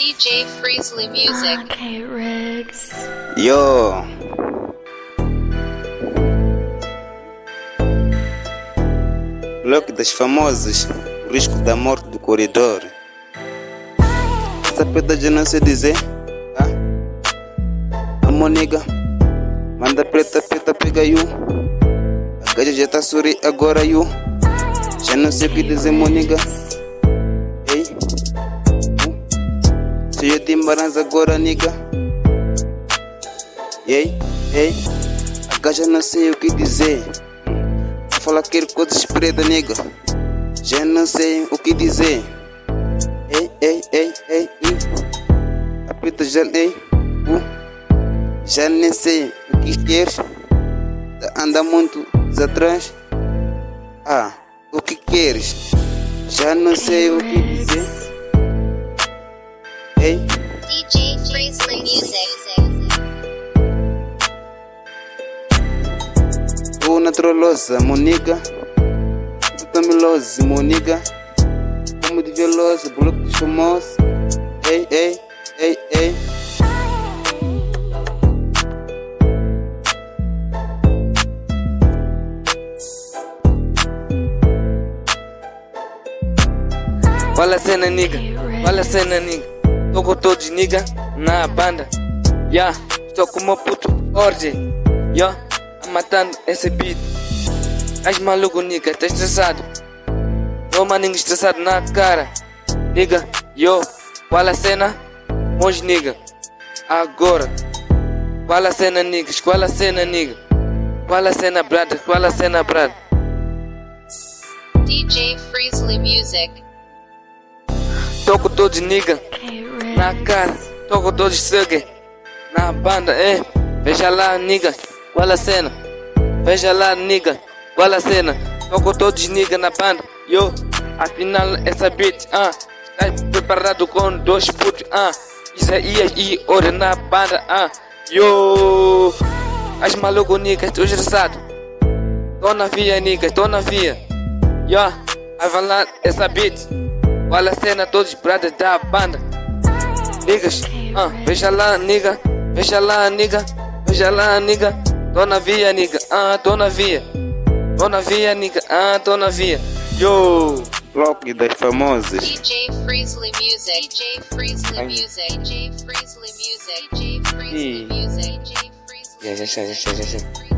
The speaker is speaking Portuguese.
DJ Freesley Music. Okay, Riggs. Yo. Bloco das famosas, o risco da morte do corredor. Essa pedra já não sei dizer. A monega manda preta, pega you. A gaja já tá sorri agora you. Já não sei o que dizer, monega. Ei, cheio de embarança agora, nigga. Ei, a gaja não sei o que dizer. Fala aquele coisas preta, nigga. Já não sei o que dizer. Ei. A preta já já nem sei o que queres. Anda muito atrás. O que queres? Já não sei o que dizer. Ei. DJ Freesley Music. Tu naturalosa, moniga. Tu tamilosa, moniga. Como de veloz, bloco de famoso. Ei. Fala cena, nigga. Fala cena, nigga. Tô com todos, nigga, na banda. Estou com uma puto orge. Matando esse beat. As maluco, nigga, tá estressado. Tô maninho estressado na cara. Nigga, qual a cena? Monge, nigga. Agora. Qual a cena, niggas? Qual a cena, nigga? Qual a cena, brother? Qual a cena, brother? DJ Freesley Music. Tô com todos, nigga, na cara. Tô com todos, sangue na banda, Veja lá, nigga, qual a cena? Veja lá, nigga, qual a cena? Tô com todos, nigga, na banda. Afinal, essa beat, Tá preparado com dois putos, Isaías e Ora na banda, As maluco, nigga, tô estressado. Tô na via, nigga, tô na via. Vai falar essa beat. Qual a cena, todos brothers da banda. Niggas, veja lá, nigga. Veja lá, nigga. Veja lá, nigga. Tô na via, nigga. Tô na via. Tô na via, nigga. Tô na via. Bloco das famosas. DJ Freesley Music. DJ Freesley Music. DJ Freesley Music. DJ Freesley Music. DJ Freesley Music. Já.